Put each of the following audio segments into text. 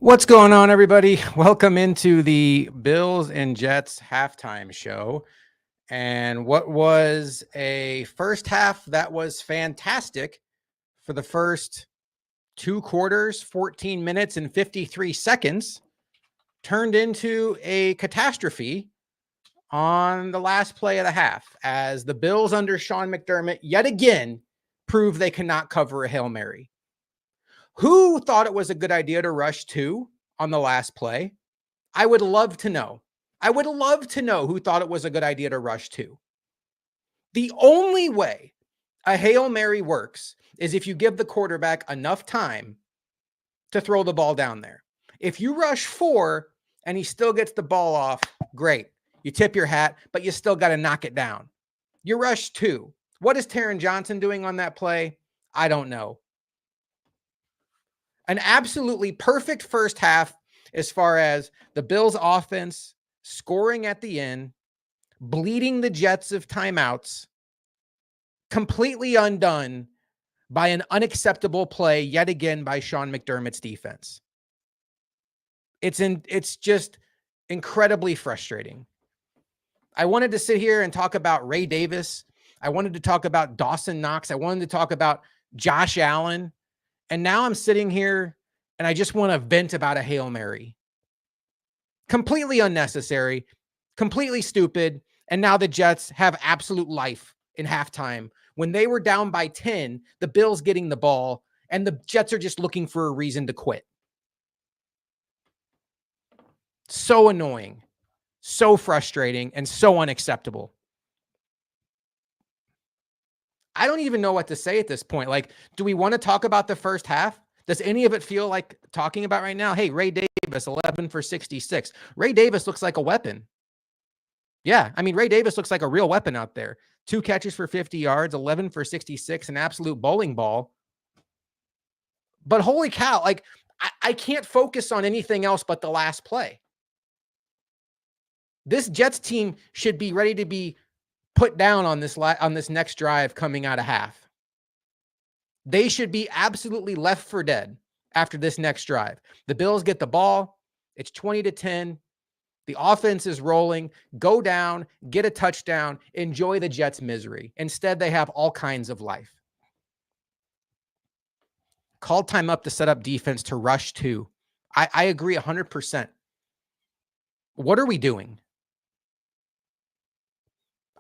What's going on, everybody? Welcome into the Bills and Jets halftime show. And what was a first half that was fantastic for the first two quarters, 14 minutes and 53 seconds, turned into a catastrophe on the last play of the half as the Bills under Sean McDermott yet again proved they cannot cover a Hail Mary. Who thought it was a good idea to rush two on the last play? I would love to know. I would love to know who thought it was a good idea to rush two. The only way a Hail Mary works is if you give the quarterback enough time to throw the ball down there. If you rush four and he still gets the ball off, great. You tip your hat, but you still got to knock it down. You rush two. What is Taron Johnson doing on that play? I don't know. An absolutely perfect first half as far as the Bills offense scoring at the end, bleeding the Jets of timeouts, completely undone by an unacceptable play yet again by Sean McDermott's defense. It's just incredibly frustrating. I wanted to sit here and talk about Ray Davis. I wanted to talk about Dawson Knox. I wanted to talk about Josh Allen. And now I'm sitting here and I just want to vent about a Hail Mary. Completely unnecessary, completely stupid. And now the Jets have absolute life in halftime. When they were down by 10, the Bills getting the ball, and the Jets are just looking for a reason to quit. So annoying, so frustrating, and so unacceptable. I don't even know what to say at this point. Like, do we want to talk about the first half? Does any of it feel like talking about right now? Hey, Ray Davis, 11 for 66. Ray Davis looks like a weapon. Yeah, I mean, Ray Davis looks like a real weapon out there. 2 catches for 50 yards, 11 for 66, an absolute bowling ball. But holy cow, like, I can't focus on anything else but the last play. This Jets team should be ready to be put down on this next drive coming out of half. They should be absolutely left for dead after this next drive. The Bills get the ball. It's 20-10. The offense is rolling. Go down, get a touchdown, enjoy the Jets' misery. Instead, they have all kinds of life. Call time up to set up defense to rush two. I agree 100%. What are we doing?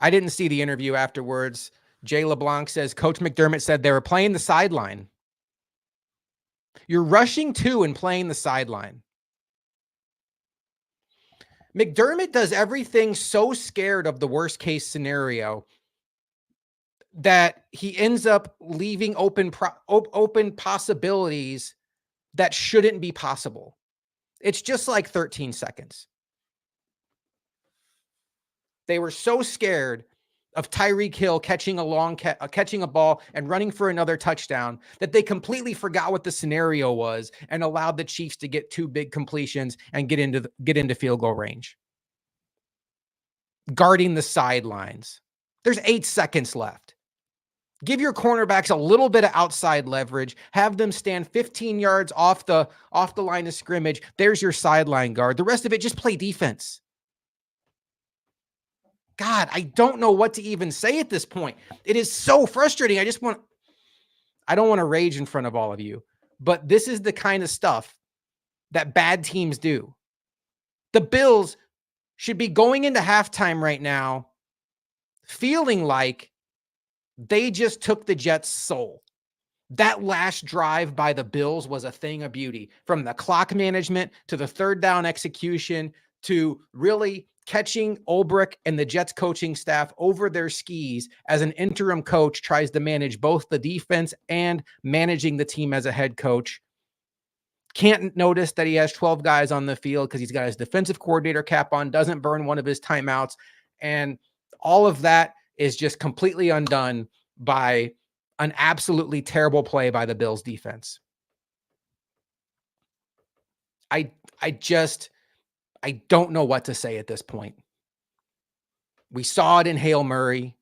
I didn't see the interview afterwards. Jay LeBlanc says, Coach McDermott said they were playing the sideline. You're rushing two and playing the sideline. McDermott does everything so scared of the worst case scenario that he ends up leaving open possibilities that shouldn't be possible. It's just like 13 seconds. They were so scared of Tyreek Hill catching a ball and running for another touchdown that they completely forgot what the scenario was and allowed the Chiefs to get 2 big completions and get into field goal range. Guarding the sidelines. There's 8 seconds left. Give your cornerbacks a little bit of outside leverage. Have them stand 15 yards off the line of scrimmage. There's your sideline guard. The rest of it, just play defense. God, I don't know what to even say at this point. It is so frustrating. I don't want to rage in front of all of you, but this is the kind of stuff that bad teams do. The Bills should be going into halftime right now feeling like they just took the Jets' soul. That last drive by the Bills was a thing of beauty. From the clock management to the third down execution to really catching Ulbrich and the Jets coaching staff over their skis as an interim coach tries to manage both the defense and managing the team as a head coach. Can't notice that he has 12 guys on the field because he's got his defensive coordinator cap on, doesn't burn one of his timeouts. And all of that is just completely undone by an absolutely terrible play by the Bills defense. I don't know what to say at this point. We saw it in Hail Murray.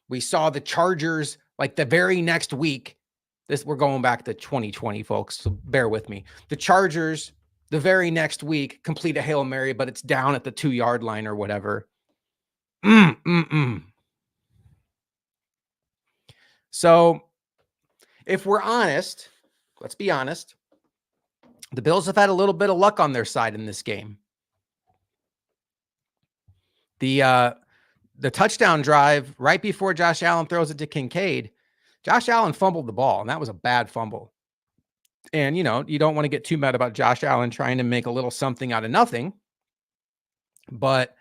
We saw the Chargers like the very next week. We're going back to 2020, folks, so bear with me. The Chargers the very next week, complete a Hail Mary, but it's down at the 2-yard line or whatever. So if we're honest, let's be honest, the Bills have had a little bit of luck on their side in this game. The touchdown drive right before Josh Allen throws it to Kincaid, Josh Allen fumbled the ball, and that was a bad fumble. And, you know, you don't want to get too mad about Josh Allen trying to make a little something out of nothing. But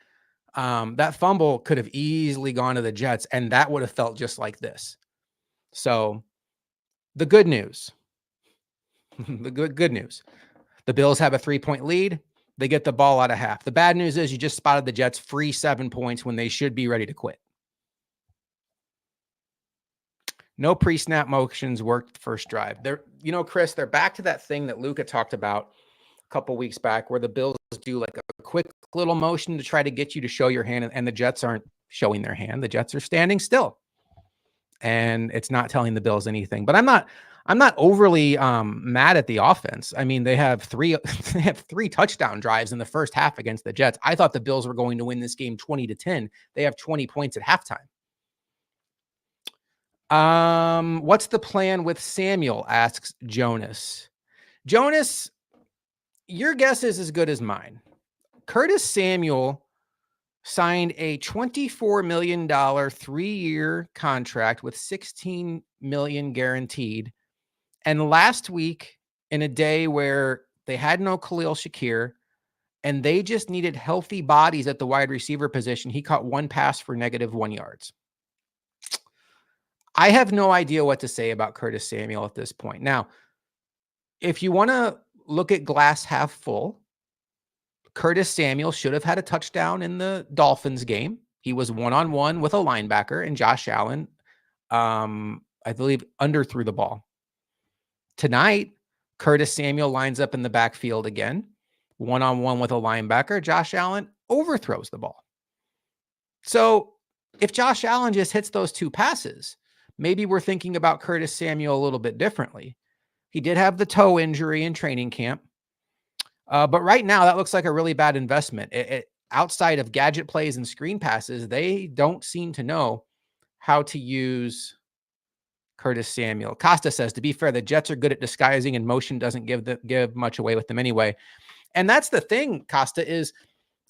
that fumble could have easily gone to the Jets, and that would have felt just like this. So the good news, the good news, the Bills have a 3-point lead. They get the ball out of half. The bad news is you just spotted the Jets free 7 points when they should be ready to quit. No pre-snap motions worked first drive. They're, you know, Chris, they're back to that thing that Luka talked about a couple weeks back where the Bills do like a quick little motion to try to get you to show your hand, and the Jets aren't showing their hand. The Jets are standing still. And it's not telling the Bills anything. But I'm not overly mad at the offense. I mean, they have three touchdown drives in the first half against the Jets. I thought the Bills were going to win this game 20-10. They have 20 points at halftime. What's the plan with Samuel? Asks Jonas. Jonas, your guess is as good as mine. Curtis Samuel signed a $24 million 3-year contract with $16 million guaranteed. And last week, in a day where they had no Khalil Shakir and they just needed healthy bodies at the wide receiver position, he caught one pass for -1 yards. I have no idea what to say about Curtis Samuel at this point. Now, if you want to look at glass half full, Curtis Samuel should have had a touchdown in the Dolphins game. He was one-on-one with a linebacker, and Josh Allen, I believe, underthrew the ball. Tonight, Curtis Samuel lines up in the backfield again, one-on-one with a linebacker. Josh Allen overthrows the ball. So if Josh Allen just hits those 2 passes, maybe we're thinking about Curtis Samuel a little bit differently. He did have the toe injury in training camp. But right now, that looks like a really bad investment. Outside of gadget plays and screen passes, they don't seem to know how to use Curtis Samuel. Costa says, to be fair, the Jets are good at disguising, and motion doesn't give much away with them anyway. And that's the thing, Costa, is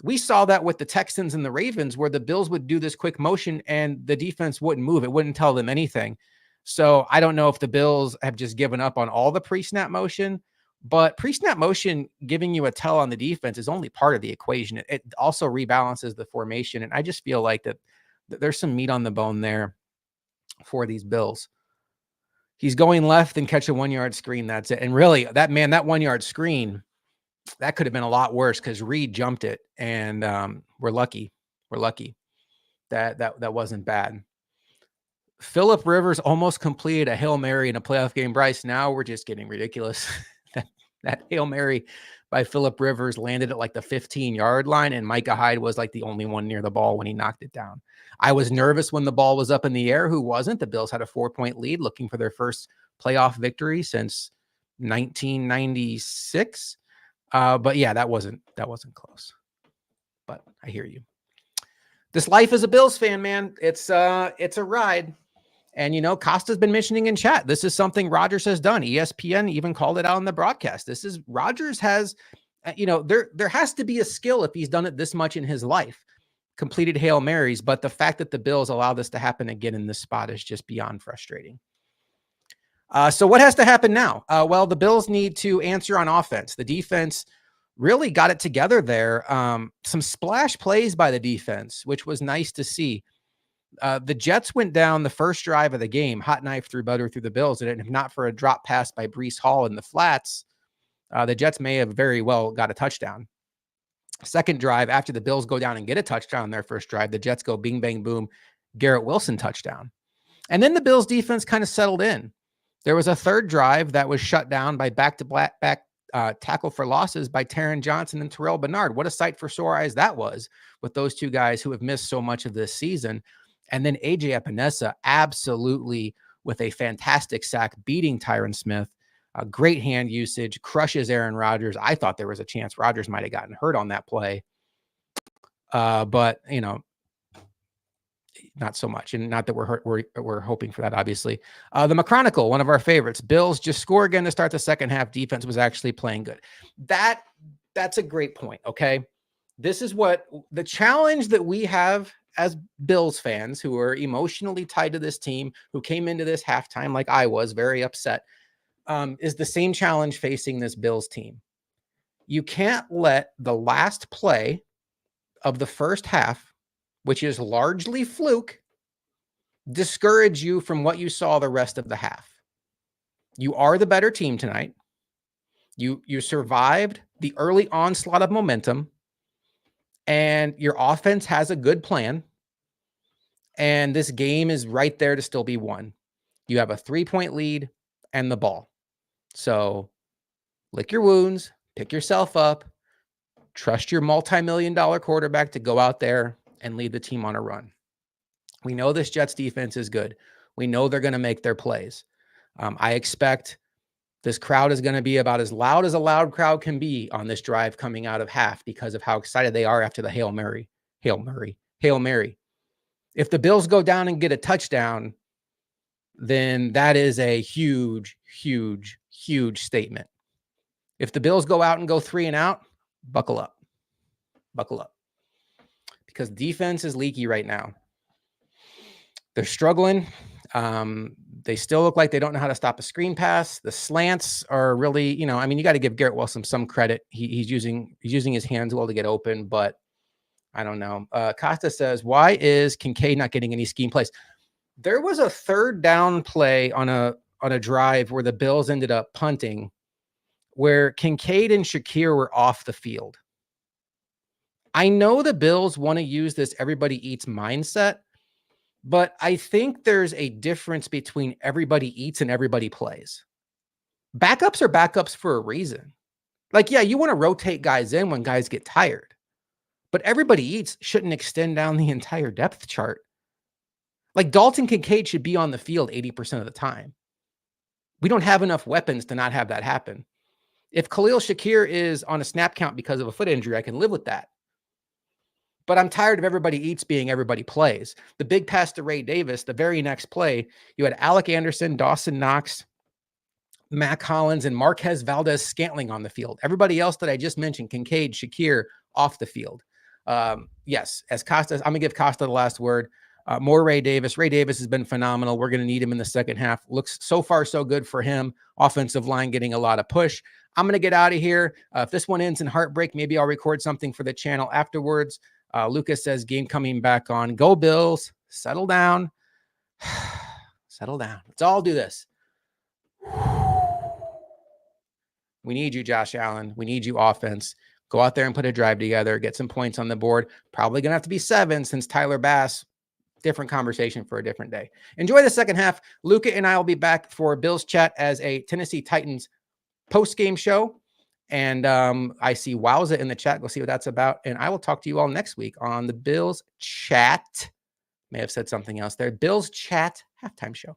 we saw that with the Texans and the Ravens, where the Bills would do this quick motion and the defense wouldn't move. It wouldn't tell them anything. So I don't know if the Bills have just given up on all the pre-snap motion. But pre-snap motion giving you a tell on the defense is only part of the equation. It also rebalances the formation. And I just feel like that there's some meat on the bone there for these Bills. He's going left and catch a 1-yard screen. That's it. And really, that 1-yard screen, that could have been a lot worse because Reed jumped it. And we're lucky. We're lucky that wasn't bad. Phillip Rivers almost completed a Hail Mary in a playoff game. Bryce, now we're just getting ridiculous. That Hail Mary by Phillip Rivers landed at like the 15-yard line, and Micah Hyde was like the only one near the ball when he knocked it down. I was nervous when the ball was up in the air. Who wasn't? The Bills had a 4-point lead, looking for their first playoff victory since 1996. But yeah, that wasn't close. But I hear you. This life as a Bills fan, man, it's a ride. And, you know, Costa's been mentioning in chat, this is something Rodgers has done. ESPN even called it out on the broadcast. Rodgers has, you know, there has to be a skill if he's done it this much in his life, completed Hail Marys. But the fact that the Bills allow this to happen again in this spot is just beyond frustrating. So what has to happen now? Well, the Bills need to answer on offense. The defense really got it together there. Some splash plays by the defense, which was nice to see. The Jets went down the first drive of the game, hot knife through butter through the Bills. And if not for a drop pass by Breece Hall in the flats, the Jets may have very well got a touchdown. Second drive, after the Bills go down and get a touchdown on their first drive, the Jets go bing, bang, boom, Garrett Wilson touchdown. And then the Bills defense kind of settled in. There was a third drive that was shut down by back-to-back tackle for losses by Taron Johnson and Terrell Bernard. What a sight for sore eyes that was with those two guys who have missed so much of this season. And then AJ Epinesa absolutely with a fantastic sack beating Tyron Smith. Great hand usage, crushes Aaron Rodgers. I thought there was a chance Rodgers might have gotten hurt on that play. But, not so much. And not that we're hoping for that, obviously. The McChronicle, one of our favorites. Bills just score again to start the second half. Defense was actually playing good. That's a great point, okay? This is what the challenge that we have as Bills fans who are emotionally tied to this team, who came into this halftime like I was, very upset, is the same challenge facing this Bills team. You can't let the last play of the first half, which is largely fluke, discourage you from what you saw the rest of the half. You are the better team tonight. You survived the early onslaught of momentum, and your offense has a good plan, and this game is right there to still be won. You have a 3-point lead and the ball. So lick your wounds, pick yourself up, trust your multi-million-dollar quarterback to go out there and lead the team on a run. We know this Jets defense is good. We know they're going to make their plays. I expect this crowd is going to be about as loud as a loud crowd can be on this drive coming out of half because of how excited they are after the Hail Mary. If the Bills go down and get a touchdown, then that is a huge, huge, huge statement. If the Bills go out and go 3 and out, buckle up. Because defense is leaky right now. They're struggling. They still look like they don't know how to stop a screen pass. The slants are really, you got to give Garrett Wilson some credit. He's using his hands well to get open, but I don't know. Costa says, why is Kincaid not getting any scheme plays? There was a third down play on a drive where the Bills ended up punting, where Kincaid and Shakir were off the field. I know the Bills want to use this everybody eats mindset, but I think there's a difference between everybody eats and everybody plays. Backups are backups for a reason. Like, yeah, you want to rotate guys in when guys get tired, but everybody eats shouldn't extend down the entire depth chart. Like, Dalton Kincaid should be on the field 80% of the time. We don't have enough weapons to not have that happen. If Khalil Shakir is on a snap count because of a foot injury, I can live with that. But I'm tired of everybody eats being everybody plays. The big pass to Ray Davis, the very next play, you had Alec Anderson, Dawson Knox, Mac Hollins, and Marquez Valdez-Scantling on the field. Everybody else that I just mentioned, Kincaid, Shakir, off the field. Yes, as Costa, I'm going to give Costa the last word. More Ray Davis. Ray Davis has been phenomenal. We're going to need him in the second half. Looks so far so good for him. Offensive line getting a lot of push. I'm going to get out of here. If this one ends in heartbreak, maybe I'll record something for the channel afterwards. Lucas says game coming back on. Go Bills. Settle down. Settle down. Let's all do this. We need you, Josh Allen. We need you, offense. Go out there and put a drive together. Get some points on the board. Probably going to have to be 7 since Tyler Bass. Different conversation for a different day. Enjoy the second half. Luca and I will be back for Bills Chat as a Tennessee Titans post-game show. And I see Wowza in the chat. We'll see what that's about. And I will talk to you all next week on the Bills Chat. May have said something else there. Bills Chat halftime show.